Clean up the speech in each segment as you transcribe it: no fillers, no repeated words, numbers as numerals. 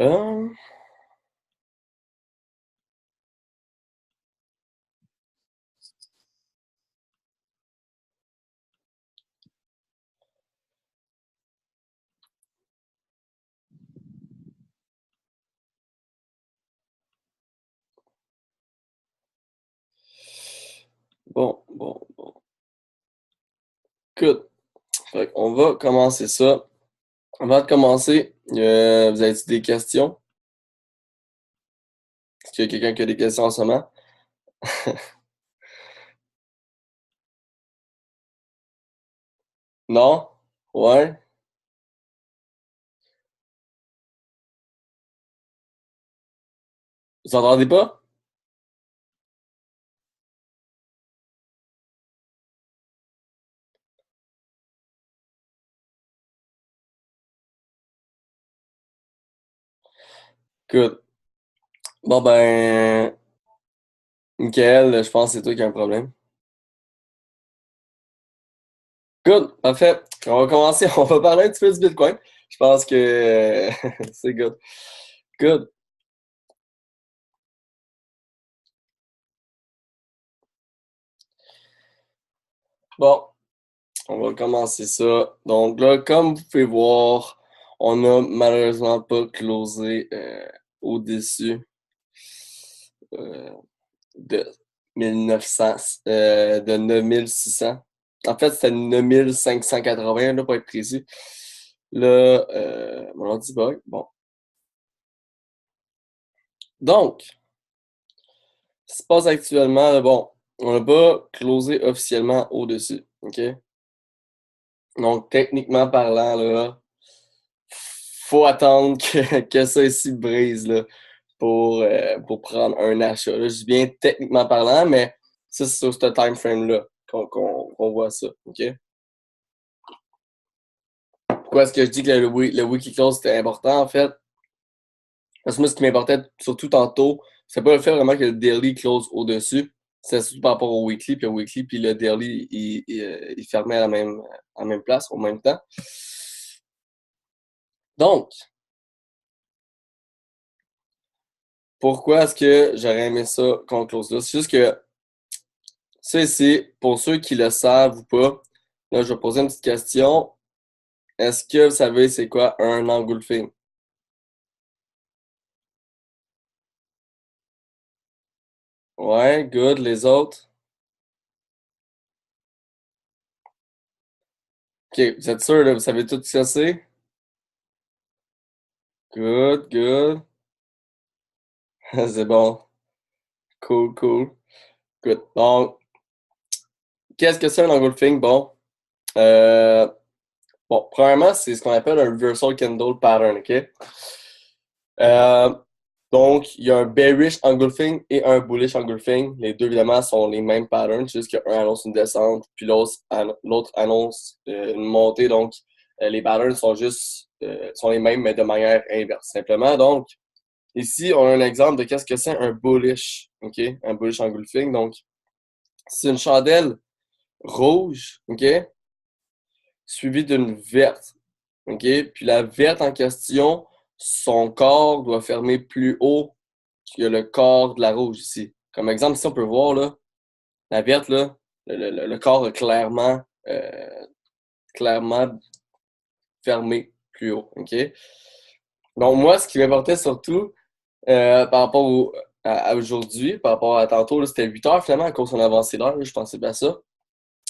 Euh, bon. Good. Fait on va commencer ça. Avant de commencer, vous avez des questions? Est-ce qu'il y a quelqu'un qui a des questions en ce moment? Non? Ouais? Vous entendez pas? Good. Bon ben, Michael, je pense que c'est toi qui as un problème. Good, parfait. On va commencer. On va parler un petit peu du Bitcoin. Je pense que c'est good. Good. Bon, on va commencer ça. Donc là, comme vous pouvez voir, on n'a malheureusement pas closé au-dessus euh, de 1900, de 9600. En fait, c'était 9580, là, pour être précis. Là, mon ordi bug. Bon. Donc, ce qui se passe actuellement, là, bon, on n'a pas closé officiellement au-dessus. OK? Donc, techniquement parlant, là, faut attendre que ça ici brise là, pour prendre un achat. Là, je dis bien techniquement parlant, mais ça, c'est sur ce time frame-là qu'on voit ça. OK? Pourquoi est-ce que je dis que le weekly close c'était important en fait? Parce que moi, ce qui m'importait surtout tantôt, c'est pas le fait vraiment que le daily close au-dessus. C'est surtout par rapport au weekly, puis le daily, il fermait à la même place, au même temps. Donc, pourquoi est-ce que j'aurais aimé ça qu'on close là? C'est juste que ça ici, pour ceux qui le savent ou pas, là, je vais poser une petite question. Est-ce que vous savez c'est quoi un engulfing? Ouais, good. Les autres? Ok, vous êtes sûr, là, vous savez tout ce que c'est? Good. C'est bon. Cool. Good. Donc, qu'est-ce que c'est un engulfing? Euh, premièrement, c'est ce qu'on appelle un reversal candle pattern, OK? Euh, donc, il y a un bearish engulfing et un bullish engulfing. Les deux, évidemment, sont les mêmes patterns, c'est juste qu'un annonce une descente, puis l'autre annonce une montée. Donc, les patterns sont les mêmes, mais de manière inverse, simplement. Donc, ici, on a un exemple de qu'est-ce que c'est un bullish, OK? Un bullish engulfing. Donc, c'est une chandelle rouge, OK? Suivie d'une verte, OK? Puis la verte en question, son corps doit fermer plus haut que le corps de la rouge ici. Comme exemple, ici, on peut voir, là, la verte, là, le corps est clairement fermé plus haut, OK? Donc, moi, ce qui m'importait surtout par rapport à aujourd'hui, par rapport à tantôt, là, c'était 8 heures finalement à cause qu'on a avancé l'heure, je pensais pas à ça.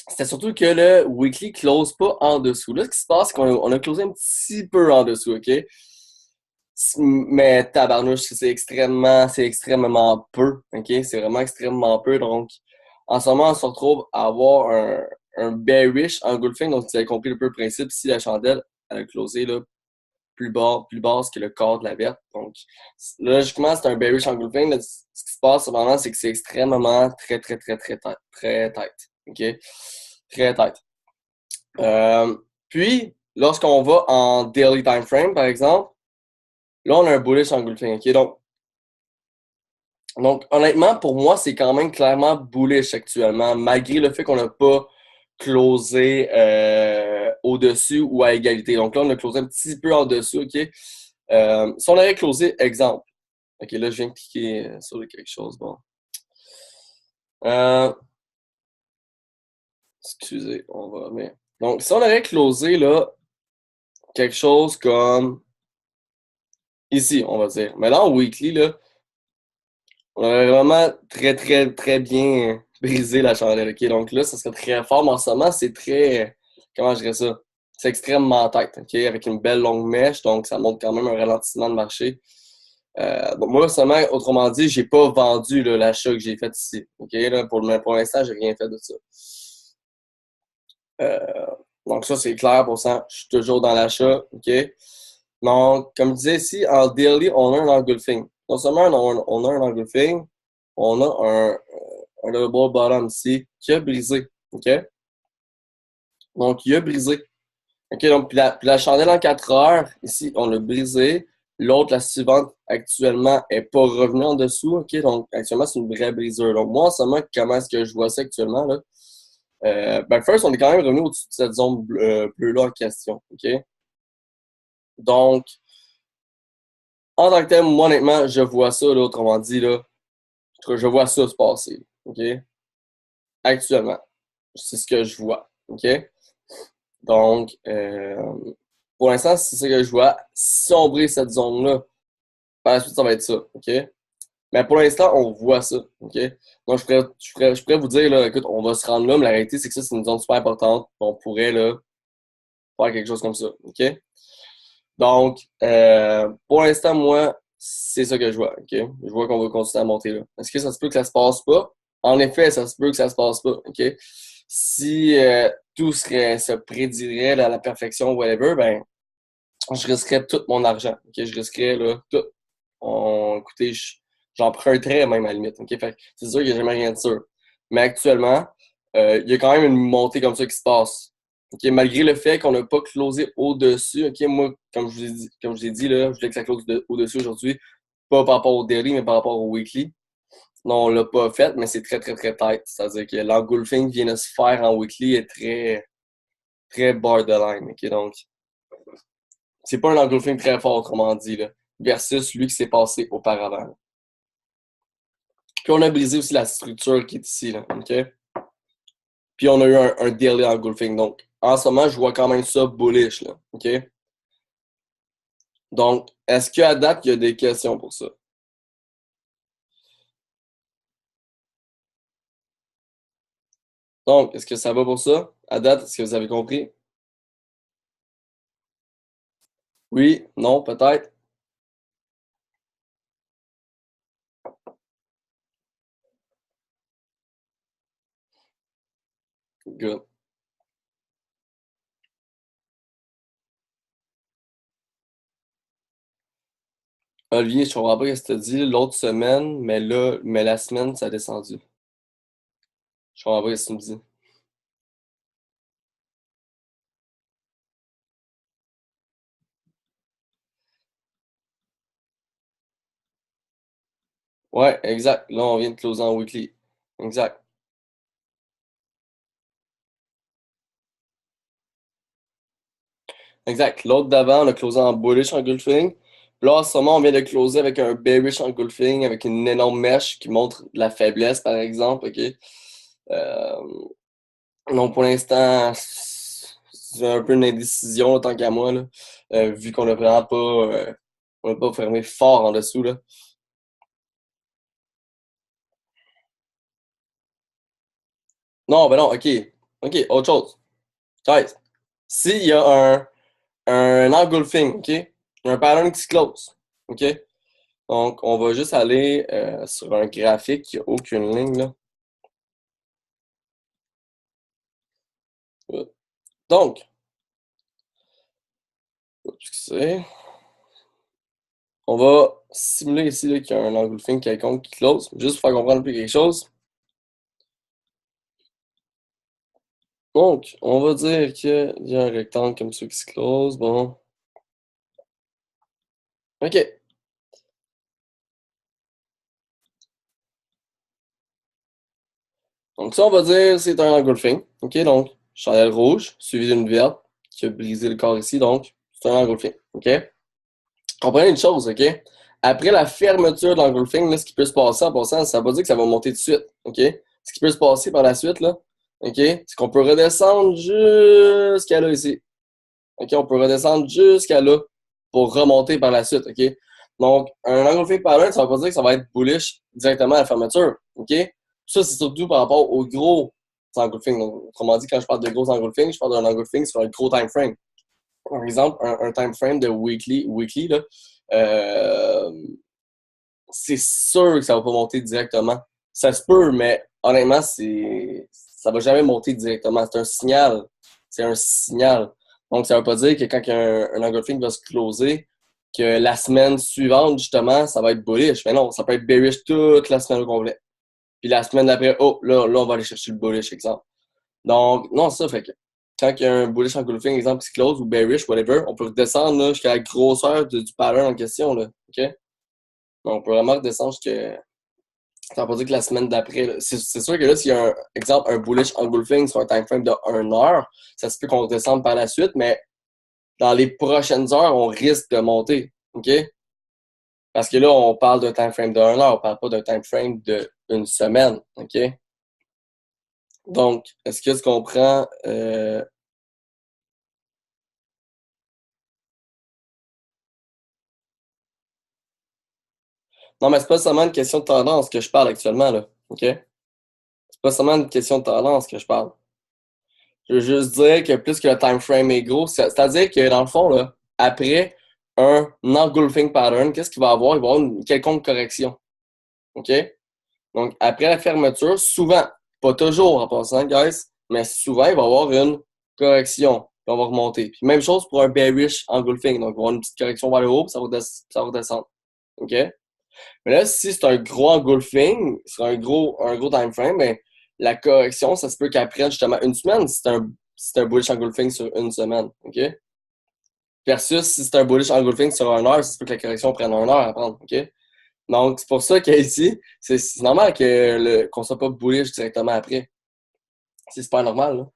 C'était surtout que le weekly close pas en dessous. Là, ce qui se passe, c'est qu'on a closé un petit peu en dessous, OK? Mais tabarnouche, c'est extrêmement peu, OK? C'est vraiment extrêmement peu. Donc, en ce moment, on se retrouve à avoir un bearish engulfing. Donc, tu as compris un peu le principe. Si la chandelle, elle a closé là, plus basse que le corps de la verte. Donc, logiquement, c'est un bearish engulfing. Là, ce qui se passe, cependant, c'est que c'est extrêmement très tight. OK? Très tight. Puis, lorsqu'on va en daily time frame, par exemple, là, on a un bullish engulfing. OK? Donc, honnêtement, pour moi, c'est quand même clairement bullish actuellement, malgré le fait qu'on n'a pas closé au-dessus ou à égalité. Donc là, on a closé un petit peu en dessous, OK? Si on avait closé, exemple. Ok, là, je viens de cliquer sur quelque chose. Bon. Euh, excusez, on va. Mais... Donc, si on avait closé là, quelque chose comme ici, on va dire. Mais là, en weekly, là, on aurait vraiment très, très, très bien brisé la chandelle. Ok, donc là, ça serait très fort. Mais en ce moment, c'est très. Comment je dirais ça? C'est extrêmement tête, ok, avec une belle longue mèche. Donc, ça montre quand même un ralentissement de marché. Bon, moi, seulement, autrement dit, j'ai pas vendu là, l'achat que j'ai fait ici. Ok, là, pour l'instant, j'ai rien fait de ça. Euh, donc, ça, c'est clair pour ça. Je suis toujours dans l'achat. OK? Donc, comme je disais ici, en daily, on a un engulfing. Non seulement on a un engulfing, on a un double bottom ici qui a brisé. OK? Donc, il a brisé. OK? Donc, puis la chandelle en 4 heures, ici, on l'a brisé. L'autre, la suivante, actuellement, n'est pas revenue en dessous. OK? Donc, actuellement, c'est une vraie brisure. Donc, moi, en ce moment, comment est-ce que je vois ça actuellement, là? Ben, first, on est quand même revenu au-dessus de cette zone bleue-là en question. OK? Donc, en tant que tel, moi, honnêtement, je vois ça, là, autrement dit, là, je vois ça se passer. OK? Actuellement. C'est ce que je vois. OK? Donc, pour l'instant, c'est ce que je vois. Sombrer cette zone-là, par la suite, ça va être ça. OK? Mais pour l'instant, on voit ça. OK? Donc, je pourrais vous dire, là, écoute, on va se rendre là, mais la réalité, c'est que ça, c'est une zone super importante. On pourrait, là, faire quelque chose comme ça. OK? Donc, pour l'instant, moi, c'est ça que je vois. OK? Je vois qu'on va continuer à monter là. Est-ce que ça se peut que ça se passe pas? En effet, ça se peut que ça se passe pas. OK? Si tout se prédirait là, à la perfection, whatever, ben, je risquerais tout mon argent. OK? Je risquerais là, tout. Écoutez, j'emprunterais même à la limite. OK? Fait que c'est sûr qu'il n'y a jamais rien de sûr. Mais actuellement, il y a quand même une montée comme ça qui se passe. OK? Malgré le fait qu'on n'a pas closé au-dessus, OK? Moi, comme je l'ai dit, là, je voulais que ça close au-dessus aujourd'hui. Pas par rapport au daily, mais par rapport au weekly. Non, on l'a pas fait, mais c'est très, très, très tight. C'est-à-dire que l'engulfing qui vient de se faire en weekly est très, très borderline. OK? Donc, c'est pas un engulfing très fort, autrement dit, là, versus lui qui s'est passé auparavant. Puis on a brisé aussi la structure qui est ici, là, OK? Puis on a eu un daily engulfing. Donc, en ce moment, je vois quand même ça bullish, là, OK? Donc, est-ce qu'à date, il y a des questions pour ça? Donc, est-ce que ça va pour ça? À date, est-ce que vous avez compris? Oui? Non? Peut-être? Good. Olivier, je comprends pas ce que tu as dit l'autre semaine, mais la semaine, ça a descendu. Je comprends pas ce que tu me dis. Ouais, exact. Là, on vient de closer en weekly. Exact. Exact. L'autre d'avant, on a closé en bullish engulfing. Là, en ce moment, on vient de closer avec un bearish engulfing, avec une énorme mèche qui montre de la faiblesse, par exemple. OK? Euh, donc, pour l'instant, c'est un peu une indécision, tant qu'à moi, là, vu qu'on n'a vraiment pas, on n'a pas fermé fort en dessous. Là. Non, ben non, OK. OK, autre chose. Guys, s'il y a un engulfing, OK? Il y a un pattern qui se close. OK? Donc, on va juste aller sur un graphique qui n'a aucune ligne, là. Donc, excusez, on va simuler ici là, qu'il y a un engulfing quelconque qui close, juste pour faire comprendre un peu quelque chose. Donc, on va dire qu'il y a un rectangle comme ça qui se close. Bon, OK. Donc, ça, on va dire c'est un engulfing. OK, donc, chandelle rouge suivi d'une verte qui a brisé le corps ici. Donc, c'est un engulfing. OK? Comprenez une chose, OK? Après la fermeture de l'engulfing, là, ce qui peut se passer en passant, ça ne veut pas dire que ça va monter tout de suite, OK? Ce qui peut se passer par la suite, là, OK? C'est qu'on peut redescendre jusqu'à là ici. OK? On peut redescendre jusqu'à là pour remonter par la suite, OK? Donc, un engulfing pattern, ça ne veut pas dire que ça va être bullish directement à la fermeture, OK? Ça, c'est surtout par rapport aux gros engulfings. Donc, autrement dit, quand je parle de gros engulfings, je parle d'un engulfing sur un gros time frame. Par exemple, un time frame de weekly là, euh, c'est sûr que ça va pas monter directement. Ça se peut, mais honnêtement, ça va jamais monter directement. C'est un signal. C'est un signal. Donc, ça veut pas dire que quand un engulfing va se closer, que la semaine suivante, justement, ça va être bullish. Mais non, ça peut être bearish toute la semaine au complet. Puis la semaine d'après, oh, là, on va aller chercher le bullish, exemple. Donc, non, ça fait que quand il y a un bullish engulfing, exemple, qui se close ou bearish, whatever, on peut redescendre là, jusqu'à la grosseur du pattern en question. Là, OK? Donc, on peut vraiment redescendre jusqu'à. Ça veut pas dire que la semaine d'après, c'est sûr que là, s'il y a un exemple, un bullish engulfing sur un time frame de 1 heure, ça se peut qu'on redescende par la suite, mais dans les prochaines heures, on risque de monter. OK? Parce que là, on parle d'un time frame de 1 heure, on parle pas d'un time frame de une semaine. OK? Donc, est-ce que tu comprends? Non, mais c'est pas seulement une question de tendance que je parle actuellement, là. OK? C'est pas seulement une question de tendance que je parle. Je veux juste dire que plus que le time frame est gros, c'est-à-dire que dans le fond, là, après un engulfing pattern, qu'est-ce qu'il va avoir? Il va y avoir une quelconque correction. OK? Donc, après la fermeture, souvent, pas toujours en passant, guys, mais souvent, il va y avoir une correction. Puis on va remonter. Puis même chose pour un bearish engulfing. Donc, il va y avoir une petite correction vers le haut, puis ça va redescendre. OK? Mais là, si c'est un gros engulfing, sur un gros time frame, ben, la correction, ça se peut qu'elle prenne justement une semaine si c'est un bullish engulfing sur une semaine. OK? Versus si c'est un bullish engulfing sur 1 heure, ça se peut que la correction prenne 1 heure à prendre. OK? Donc, c'est pour ça qu'ici, c'est normal qu'on soit pas bullish directement après. C'est super normal, là.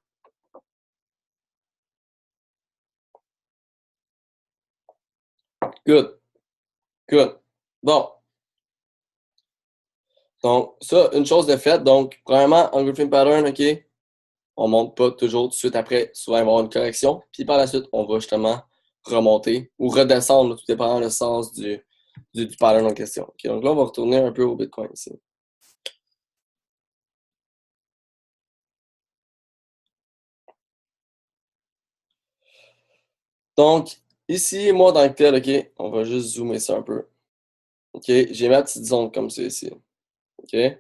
Good. Good. Bon. Donc, ça, une chose de faite. Donc, premièrement, engulfing pattern, OK? On monte pas toujours tout de suite après. Souvent, il va y avoir une correction. Puis par la suite, on va justement remonter ou redescendre, là, tout dépendant le sens du pattern en question. OK, donc là, on va retourner un peu au Bitcoin ici. Donc, ici, moi, dans le tel, OK, on va juste zoomer ça un peu. OK, j'ai ma petite zone comme ça ici. OK? Puis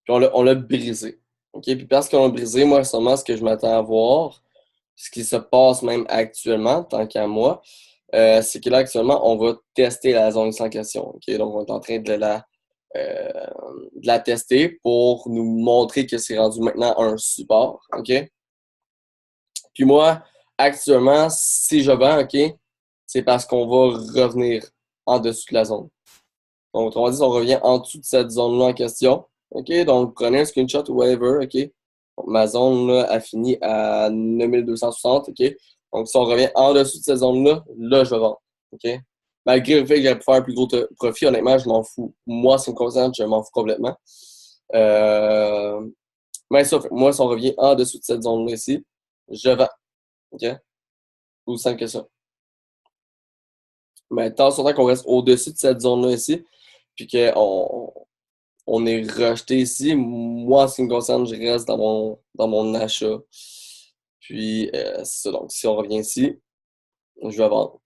on l'a brisé. OK? Puis parce qu'on l'a brisé, moi, seulement ce que je m'attends à voir, ce qui se passe même actuellement, tant qu'à moi, c'est que là, actuellement, on va tester la zone sans question. OK? Donc, on est en train euh, de la tester pour nous montrer que c'est rendu maintenant un support. OK? Puis moi, actuellement, si je vends, OK, c'est parce qu'on va revenir en dessous de la zone. Donc, autrement dit, si on revient en dessous de cette zone-là en question. OK? Donc, prenez un screenshot ou whatever. OK? Donc, ma zone là, a fini à 9260. OK? Donc, si on revient en dessous de cette zone-là, là, je vais vendre. OK? Malgré le fait que j'aurais pu faire un plus gros profit, honnêtement, je m'en fous. Moi, si me concerne, je m'en fous complètement. Euh, mais ça, moi, si on revient en dessous de cette zone-là ici, je vends. OK? Aussi simple que ça. Mais tant sur temps qu'on reste au-dessus de cette zone-là ici, puis on est rejeté ici, moi, en ce qui me concerne, je reste dans mon achat. Puis, c'est ça. Donc, si on revient ici, je vais vendre.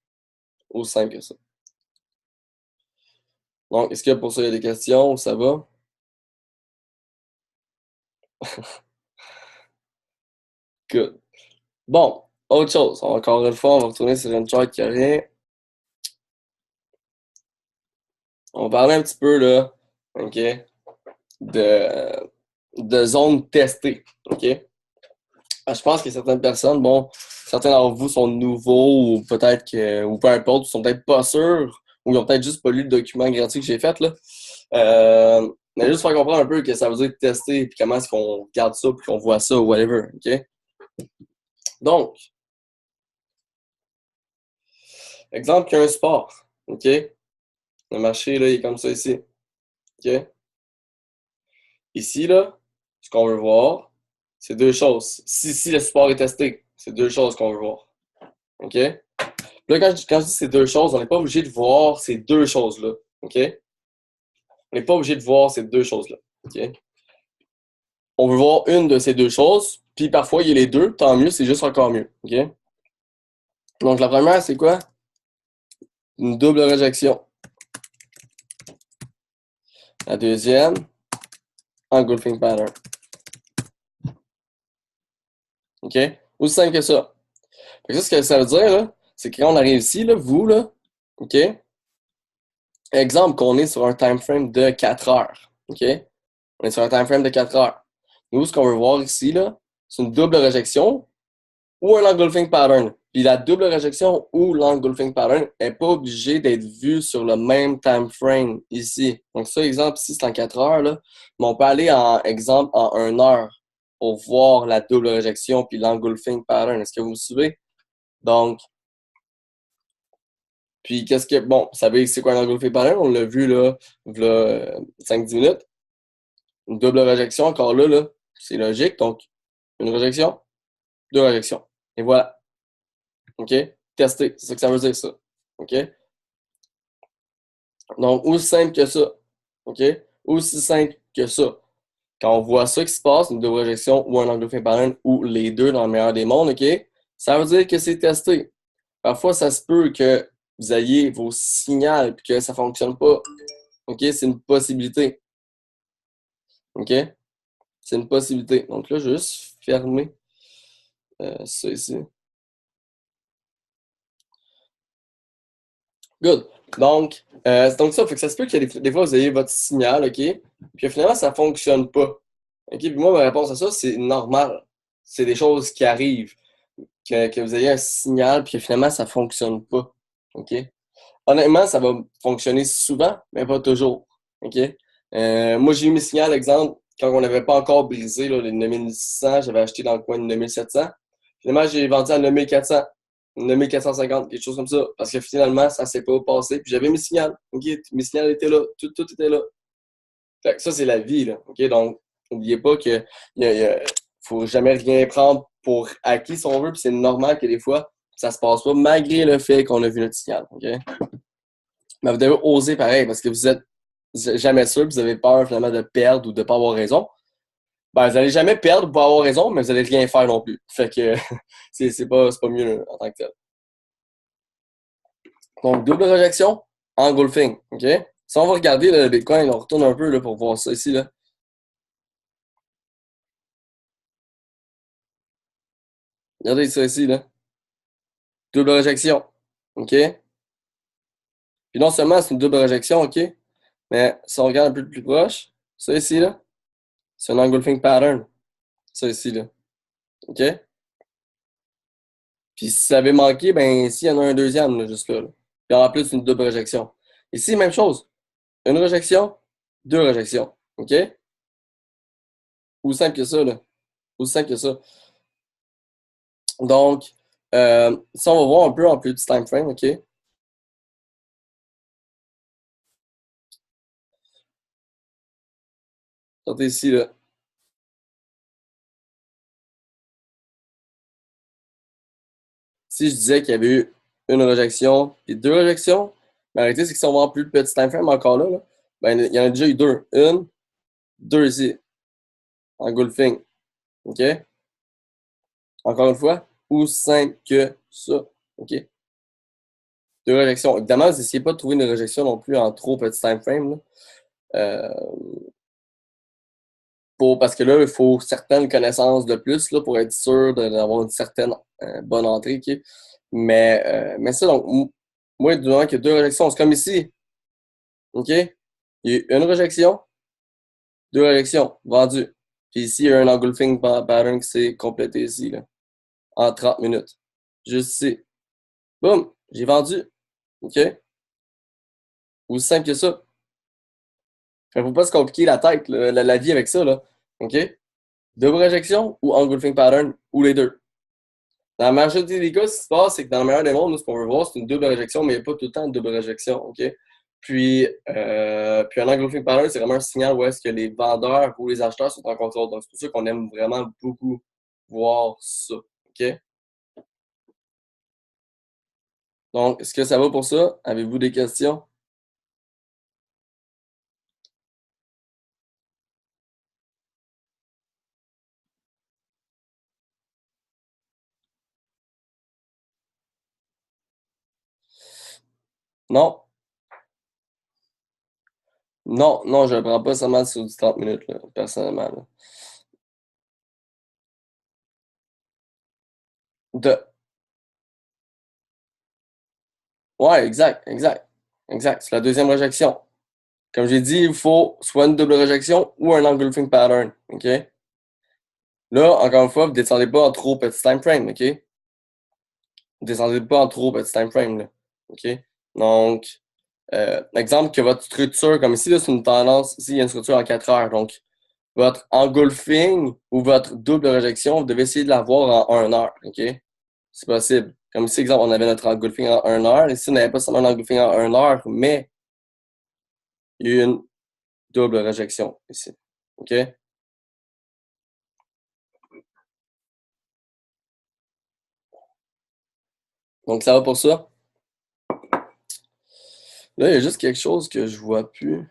Aussi simple que ça. Donc, est-ce que pour ça, il y a des questions ou ça va? Good. Bon, autre chose. Encore une fois, on va retourner sur une chart qui a rien. On va parler un petit peu, là, OK, de zones testées, OK? Je pense que certaines personnes, bon, certains d'entre vous sont nouveaux ou peut-être que, ou peu importe, ils sont peut-être pas sûrs ou ils ont peut-être juste pas lu le document gratuit que j'ai fait, là. Mais juste faire comprendre un peu que ça veut dire tester puis comment est-ce qu'on regarde ça puis qu'on voit ça ou whatever, OK? Donc, Exemple qu'il y a un sport, OK? Le marché, là, il est comme ça ici, OK? Ici, là, ce qu'on veut voir, c'est deux choses. Si le sport est testé, c'est deux choses qu'on veut voir, OK? Là, quand je dis ces deux choses, on n'est pas obligé de voir ces deux choses-là, OK? On n'est pas obligé de voir ces deux choses-là, OK? On veut voir une de ces deux choses, puis parfois, il y a les deux, tant mieux, c'est juste encore mieux, OK? Donc, la première, c'est quoi? Une double réjection. La deuxième, engulfing pattern. OK? Aussi simple que ça. Fait que ça, ce que ça veut dire, là, c'est que quand on arrive ici, là, vous, là, OK? Exemple qu'on est sur un time frame de 4 heures. OK? On est sur un time frame de 4 heures. Nous, ce qu'on veut voir ici, là, c'est une double réjection ou un engulfing pattern. Puis la double réjection ou l'engulfing pattern n'est pas obligé d'être vu sur le même time frame ici. Donc ça, exemple, ici, c'est en 4 heures, là. Mais on peut aller en exemple en 1 heure pour voir la double réjection puis l'engulfing pattern. Est-ce que vous me suivez? Donc, puis qu'est-ce que. Bon, vous savez c'est quoi un engulfing pattern? On l'a vu là, là 5-10 minutes. Une double réjection, encore là, c'est logique. Donc, une réjection, deux réjections. Et voilà. OK? Tester. C'est ça que ça veut dire, ça. OK? Donc, aussi simple que ça. OK? Aussi simple que ça. Quand on voit ça qui se passe, une double réjection ou un engulfing pattern, ou les deux dans le meilleur des mondes, OK? Ça veut dire que c'est testé. Parfois, ça se peut que vous ayez vos signaux et que ça ne fonctionne pas. OK? C'est une possibilité. OK? C'est une possibilité. Donc là, je vais juste fermer ça ici. Good. Donc ça, fait que ça se peut que des fois, vous ayez votre signal, OK? Puis finalement, ça ne fonctionne pas. OK? Puis moi, ma réponse à ça, c'est normal. C'est des choses qui arrivent. Que vous ayez un signal, puis finalement, ça ne fonctionne pas. OK? Honnêtement, ça va fonctionner souvent, mais pas toujours. OK? Moi, j'ai eu mes signaux, exemple, quand on n'avait pas encore brisé là, les 9600, j'avais acheté dans le coin de 9700. Finalement, j'ai vendu à 9400, 9450, quelque chose comme ça. Parce que finalement, ça ne s'est pas passé. Puis j'avais mes signaux. OK? Mes signaux étaient là. Tout était là. Fait que ça, c'est la vie. Là, OK? Donc, n'oubliez pas que faut jamais rien prendre pour acquis, si on veut. Puis c'est normal que des fois, ça se passe pas, malgré le fait qu'on a vu notre signal. OK? Mais vous devez oser pareil, parce que vous êtes jamais sûr, vous avez peur finalement de perdre ou de ne pas avoir raison. Ben, vous n'allez jamais perdre ou pas avoir raison, mais vous n'allez rien faire non plus. Fait que c'est pas mieux là, en tant que tel. Donc, double réjection, engulfing. OK? Si on va regarder le Bitcoin, on retourne un peu là, pour voir ça ici. Là. Regardez ça ici. Là. Double réjection. OK? Puis non seulement c'est une double réjection, OK? Mais si on regarde un peu plus proche, ça ici, là, c'est un engulfing pattern. Ça ici, là. OK? Puis si ça avait manqué, ben ici, il y en a un deuxième, là, juste là. Là. Puis en plus, une double réjection. Ici, même chose. Une réjection, deux réjections. OK? Aussi simple que ça, là. Aussi simple que ça. Donc, si on va voir un peu en plus de time frame, OK? Regardez ici, là. Si je disais qu'il y avait eu une réjection et deux réjections, mais la réalité, c'est que si on va en plus de petit time frame encore là, ben, il y en a déjà eu deux. Une, deux ici, engulfing. OK? Encore une fois, aussi simple que ça. OK? Deux réjections. Évidemment, vous n'essayez pas de trouver une réjection non plus en trop petit time frame. Là. Parce que là, il faut certaines connaissances de plus là, pour être sûr d'avoir une certaine bonne entrée. OK? Mais ça, donc, moi, du moment qu'il y a deux réjections, c'est comme ici. OK? Il y a eu une réjection, deux réjections, vendu. Puis ici, il y a un engulfing pattern qui s'est complété ici, là, en 30 minutes. Juste ici. Boum, j'ai vendu. OK? Aussi simple que ça. Il ne faut pas se compliquer la tête, la vie avec ça, là. OK? Double réjection ou engulfing pattern, ou les deux. Dans la majorité des cas, ce qui se passe, c'est que dans le meilleur des mondes, nous, ce qu'on veut voir, c'est une double réjection, mais il n'y a pas tout le temps de double réjection, OK? Puis un engulfing pattern, c'est vraiment un signal où est-ce que les vendeurs ou les acheteurs sont en contrôle. Donc, c'est pour ça qu'on aime vraiment beaucoup voir ça, OK? Donc, est-ce que ça va pour ça? Avez-vous des questions? Non? Non, non, je ne prends pas seulement sur du 30 minutes, là, personnellement. Là. De... Ouais, exact, exact. Exact. C'est la deuxième réjection. Comme j'ai dit, il faut soit une double réjection ou un engulfing pattern. OK? Là, encore une fois, vous ne descendez pas en trop petit time frame. OK? Vous ne descendez pas en trop petit time frame. Là. OK? Donc, exemple que votre structure, comme ici, là, c'est une tendance, ici, il y a une structure en 4 heures. Donc, votre engulfing ou votre double réjection, vous devez essayer de l'avoir en 1 heure. OK? C'est possible. Comme ici, exemple, on avait notre engulfing en 1 heure. Ici, on n'avait pas seulement un engulfing en 1 heure, mais il y a eu une double réjection ici. OK? Donc, ça va pour ça. Là, il y a juste quelque chose que je vois plus.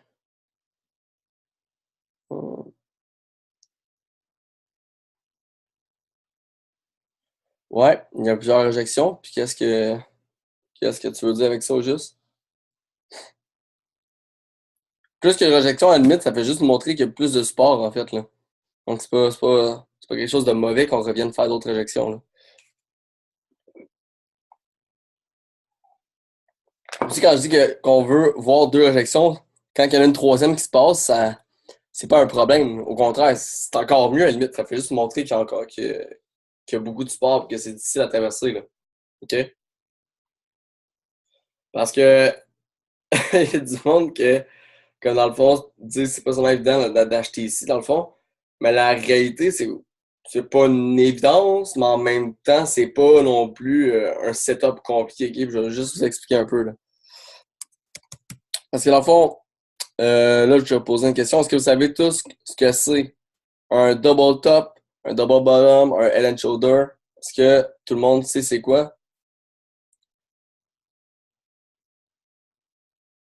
Ouais, il y a plusieurs réjections. Puis qu'est-ce que tu veux dire avec ça au juste? Plus que réjection, à la limite, ça fait juste montrer qu'il y a plus de support, en fait, là. Donc, c'est pas quelque chose de mauvais qu'on revienne faire d'autres réjections, là. Aussi, quand je dis qu'on veut voir deux réjections, quand il y en a une troisième qui se passe, c'est pas un problème. Au contraire, c'est encore mieux, à la limite. Ça fait juste montrer qu'il y a beaucoup de support et que c'est difficile à traverser, là. OK? Parce que il y a du monde que dans le fond, dire c'est pas seulement évident d'acheter ici, dans le fond. Mais la réalité, c'est pas une évidence, mais en même temps, c'est pas non plus un setup compliqué. Ok? Je vais juste vous expliquer un peu. Là. Parce que dans le fond, là, je vais poser une question. Est-ce que vous savez tous ce que c'est un double top, un double bottom, un head and shoulder? Est-ce que tout le monde sait c'est quoi?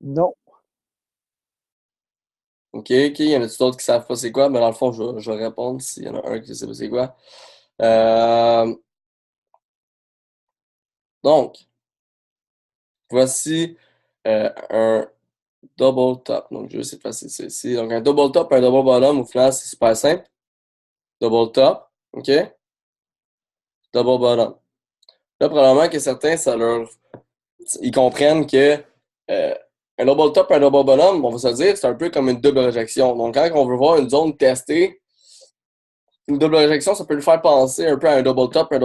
Non. OK, OK. Il y en a d'autres qui savent pas c'est quoi? Mais dans le fond, je vais répondre s'il y en a un qui sait pas c'est quoi. Euh, donc, voici un double top. Donc, je vais essayer de passer ça ici. Donc, un double top, un double bottom, au final, c'est super simple. Double top, OK? Double bottom. Là, probablement que certains, ils comprennent que euh, un double top, un double bottom, on va se dire, c'est un peu comme une double réjection. Donc, quand on veut voir une zone testée, une double réjection, ça peut le faire penser un peu à un double top, puis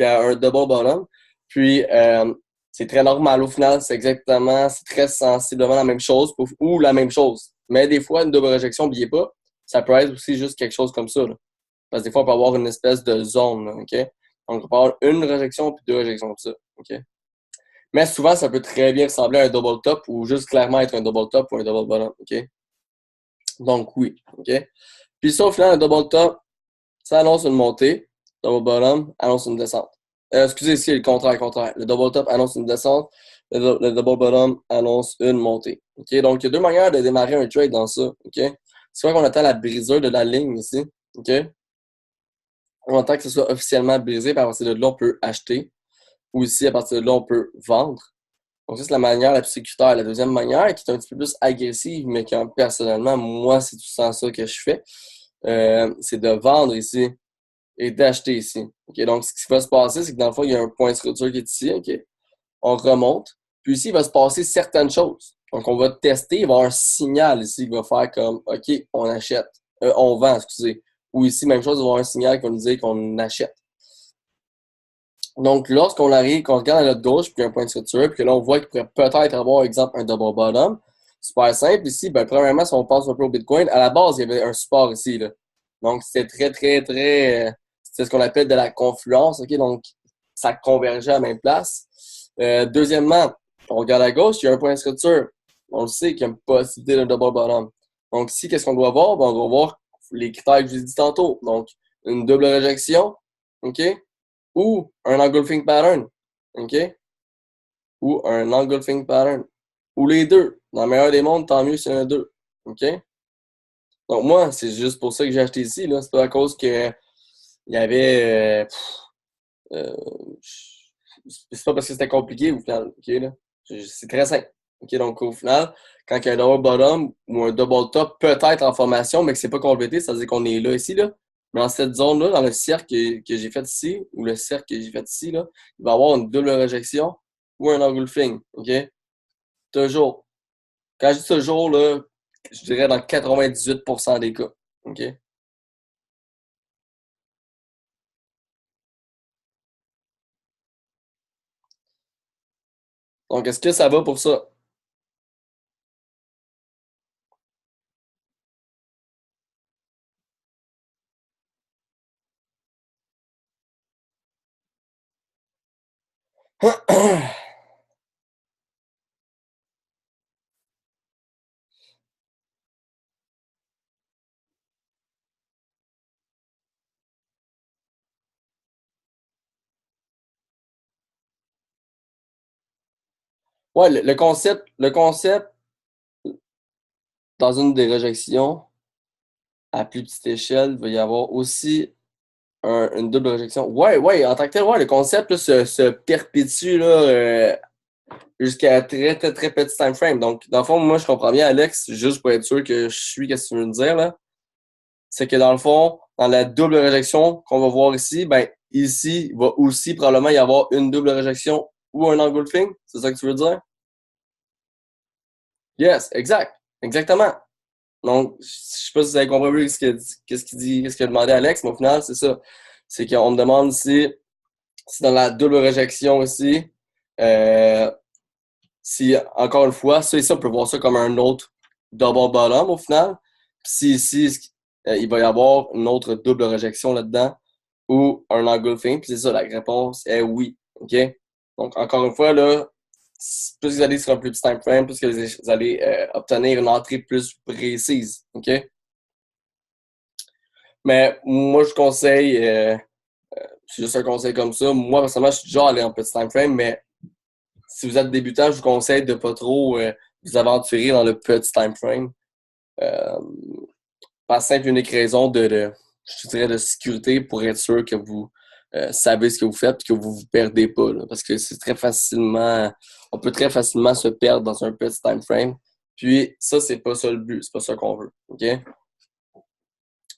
à un double bottom. Puis, c'est très normal au final, c'est très sensiblement la même chose ou la même chose. Mais des fois, une double réjection, n'oubliez pas, ça peut être aussi juste quelque chose comme ça. Là. Parce que des fois, on peut avoir une espèce de zone. Là, OK? Donc, on peut avoir une réjection puis deux réjections comme ça. OK? Mais souvent, ça peut très bien ressembler à un double top ou juste clairement être un double top ou un double bottom. OK? Donc, oui. OK? Puis ça, au final, un double top, ça annonce une montée. Double bottom annonce une descente. Excusez, c'est le contraire, le contraire. Le double top annonce une descente. Le double bottom annonce une montée. OK? Donc, il y a deux manières de démarrer un trade dans ça. OK? C'est vrai qu'on attend la brisure de la ligne ici. OK? On attend que ce soit officiellement brisé, puis à partir de là, on peut acheter. Ou ici, à partir de là, on peut vendre. Donc, ça, c'est la manière la plus sécuritaire. La deuxième manière, qui est un petit peu plus agressive, mais qui, personnellement, moi, c'est tout le temps ça que je fais, c'est de vendre ici et d'acheter ici. Okay? Donc, ce qui va se passer, c'est que dans le fond, il y a un point de rupture qui est ici. Okay? On remonte. Puis ici, il va se passer certaines choses. Donc, on va tester. Il va y avoir un signal ici qui va faire comme OK, on achète. On vend, excusez. Ou ici, même chose, il va y avoir un signal qui va nous dire qu'on achète. Donc, lorsqu'on arrive, qu'on regarde à notre gauche, puis il y a un point de structure, puis là, on voit qu'il pourrait peut-être avoir, exemple, un double bottom. Super simple. Ici, ben, premièrement, si on passe un peu au Bitcoin, à la base, il y avait un support ici, là. Donc, c'était très, très, très, c'est ce qu'on appelle de la confluence, OK? Donc, ça convergeait à la même place. Deuxièmement, on regarde à gauche, il y a un point de structure. On le sait qu'il y a une possibilité d'un double bottom. Donc, ici, qu'est-ce qu'on doit voir? Ben, on doit voir les critères que je vous ai dit tantôt. Donc, une double réjection, OK? Ou un engulfing pattern, OK? Ou un engulfing pattern. Ou les deux. Dans le meilleur des mondes, tant mieux s'il y en a deux. OK? Donc, moi, c'est juste pour ça que j'ai acheté ici, là. C'est pas à cause que il y avait. Euh, c'est pas parce que c'était compliqué au final. OK, là? C'est très simple. OK, donc au final, quand il y a un double bottom ou un double top, peut-être en formation, mais que c'est pas complété, ça veut dire qu'on est là ici, là. Mais dans cette zone-là, dans le cercle que j'ai fait ici, ou le cercle que j'ai fait ici, là, il va y avoir une double réjection ou un engulfing. OK? Toujours. Quand je dis toujours, là, je dirais dans 98% des cas. OK? Donc, est-ce que ça va pour ça? Ouais, le concept, dans une des réjections, à plus petite échelle, il va y avoir aussi une double réjection. Ouais, ouais, en tant que tel, ouais, le concept là, se perpétue là, jusqu'à très, très, très petit time frame. Donc, dans le fond, moi, je comprends bien, Alex, juste pour être sûr que je suis, qu'est-ce que tu veux me dire, là? C'est que dans le fond, dans la double réjection qu'on va voir ici, ben, ici, il va aussi probablement y avoir une double réjection ou un engulfing. C'est ça que tu veux dire? Yes, exact. Exactement. Donc, je sais pas si vous avez compris qu'est-ce qu'il a demandé à Alex, mais au final, c'est ça. C'est qu'on me demande si dans la double réjection ici, euh, si, encore une fois, ça ici, on peut voir ça comme un autre double bottom au final. Puis si ici, il va y avoir une autre double réjection là-dedans ou un engulfing, puis c'est ça, la réponse est oui. OK? Donc, encore une fois, là, plus vous allez sur un plus petit time frame, plus que vous allez obtenir une entrée plus précise. OK? Mais moi, je conseille, c'est juste un conseil comme ça. Moi, personnellement, je suis déjà allé en petit time frame, mais si vous êtes débutant, je vous conseille de pas trop vous aventurer dans le petit time frame. Euh, Par simple et unique raison je dirais de sécurité pour être sûr que vous savez ce que vous faites et que vous vous perdez pas. Là, parce que c'est très facilement, on peut très facilement se perdre dans un petit time frame. Puis ça, c'est pas ça le but, c'est pas ça qu'on veut. OK?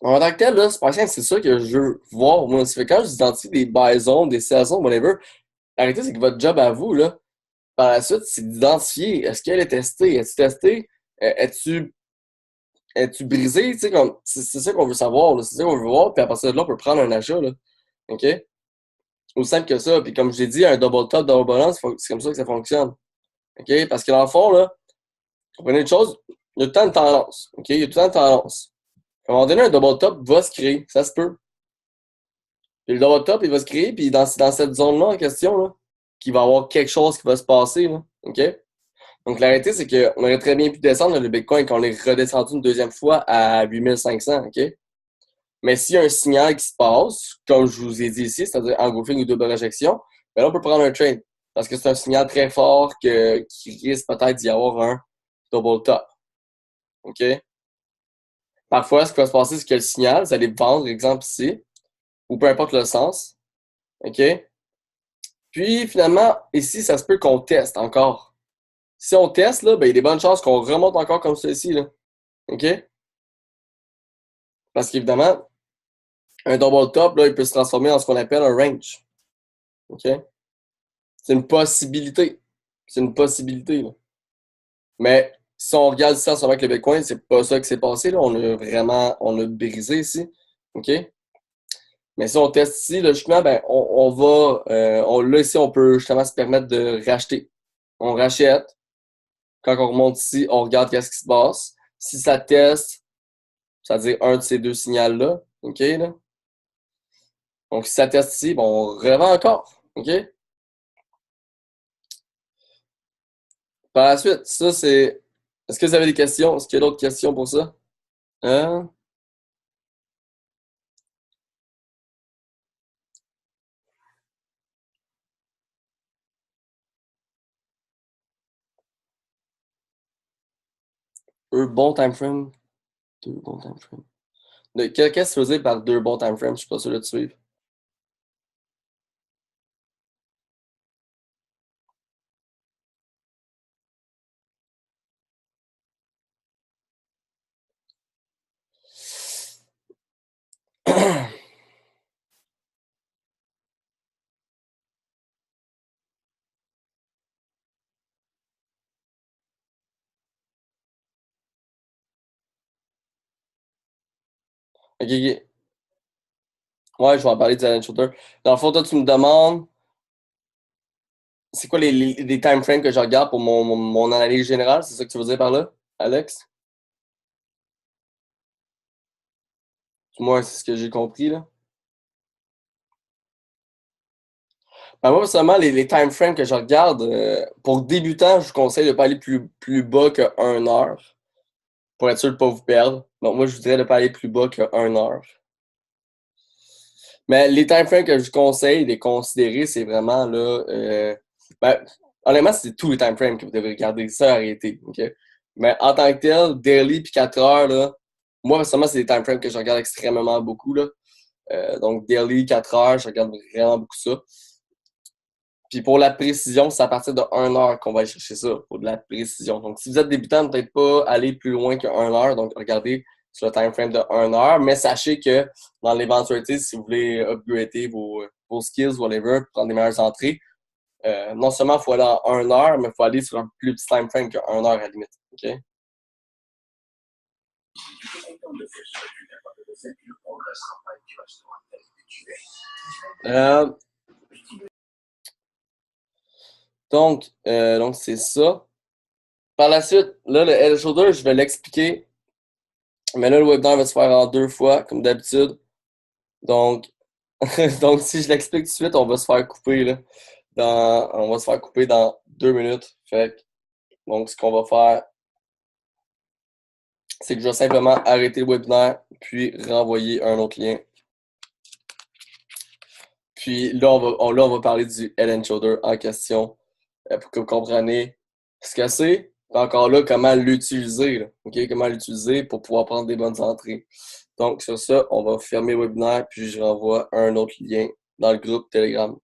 En tant que tel, là, c'est ça que je veux voir. Moi, ça fait quand j'identifie des buy zones, des sell zones, whatever, la réalité, c'est que votre job à vous, là, par la suite, c'est d'identifier est-ce qu'elle est testée? Est-tu testée? Es-tu es-tu brisé? Tu sais, comme, c'est ça qu'on veut savoir, là. C'est ça qu'on veut voir, puis à partir de là, on peut prendre un achat, là. OK? Aussi simple que ça. Puis comme je l'ai dit, un double top, double bottom, c'est comme ça que ça fonctionne. OK? Parce que dans le fond, là, comprenez une chose, il y a tout le temps une tendance. OK? Il y a tout le temps une tendance. À un moment donné, un double top va se créer. Ça se peut. Puis le double top, il va se créer, puis dans cette zone-là en question, là, qu'il va y avoir quelque chose qui va se passer, là. OK? Donc, la réalité, c'est qu'on aurait très bien pu descendre le Bitcoin quand on est redescendu une deuxième fois à 8500, OK? Mais s'il y a un signal qui se passe, comme je vous ai dit ici, c'est-à-dire engulfing ou double réjection, ben là, on peut prendre un trade. Parce que c'est un signal très fort qui risque peut-être d'y avoir un double top. OK? Parfois, ce qui va se passer, c'est que le signal, vous allez vendre, exemple ici, ou peu importe le sens. OK? Puis, finalement, ici, ça se peut qu'on teste encore. Si on teste, là, ben, il y a des bonnes chances qu'on remonte encore comme ça ici, là. OK? Parce qu'évidemment, un double top, là, il peut se transformer en ce qu'on appelle un range. OK? C'est une possibilité. C'est une possibilité, là. Mais si on regarde ça avec le Bitcoin, c'est pas ça qui s'est passé, là. On a brisé ici. OK? Mais si on teste ici, logiquement, ben, là, ici, on peut justement se permettre de racheter. On rachète. Quand on remonte ici, on regarde qu'est-ce qui se passe. Si ça teste, c'est-à-dire un de ces deux signaux-là, OK, là? Donc, si ça teste ici, bon, on revend encore. OK? Par la suite, ça, c'est... Est-ce que vous avez des questions? Est-ce qu'il y a d'autres questions pour ça? Hein? Un bon time frame? Deux bons time frames. Qu'est-ce que tu faisais par deux bons time frames? Je suis pas sûr de te suivre. Ok, ok. Ouais, je vais en parler du Allen Shooter. Dans le fond, toi, tu me demandes, c'est quoi les time frames que je regarde pour mon analyse générale? C'est ça que tu veux dire par là, Alex? Moi, c'est ce que j'ai compris, là. Ben, moi, seulement les time frames que je regarde, pour débutants, je vous conseille de ne pas aller plus bas que 1 heure pour être sûr de ne pas vous perdre. Donc, moi, je voudrais de ne pas aller plus bas que 1 heure. Mais les time frames que je vous conseille de considérer, c'est vraiment là. Ben, honnêtement, c'est tous les time frames que vous devez regarder. Ça, arrêtez. OK? Mais en tant que tel, daily puis 4 heures, là, moi, personnellement, c'est des time frames que je regarde extrêmement beaucoup. Là. Donc, daily, 4 heures, je regarde vraiment beaucoup ça. Puis pour la précision, c'est à partir de 1 heure qu'on va aller chercher ça, pour de la précision. Donc, si vous êtes débutant, peut-être pas aller plus loin que 1 heure. Donc, regardez sur le time frame de 1 heure. Mais sachez que dans l'éventualité, si vous voulez upgrader vos skills, whatever, prendre des meilleures entrées, non seulement il faut aller en 1 heure, mais il faut aller sur un plus petit time frame que 1 heure à la limite. OK? Euh, donc c'est ça. Par la suite, là, le Head Shoulder, je vais l'expliquer. Mais là, le webinaire va se faire en 2 fois, comme d'habitude. Donc, donc si je l'explique tout de suite, on va se faire couper, là. On va se faire couper dans 2 minutes. Donc, ce qu'on va faire, c'est que je vais simplement arrêter le webinaire, puis renvoyer un autre lien. Puis là, on va parler du Head and Shoulder en question pour que vous compreniez ce que c'est. Encore là, comment l'utiliser. Là, OK? Comment l'utiliser pour pouvoir prendre des bonnes entrées. Donc, sur ça, on va fermer le webinaire, puis je renvoie un autre lien dans le groupe Telegram.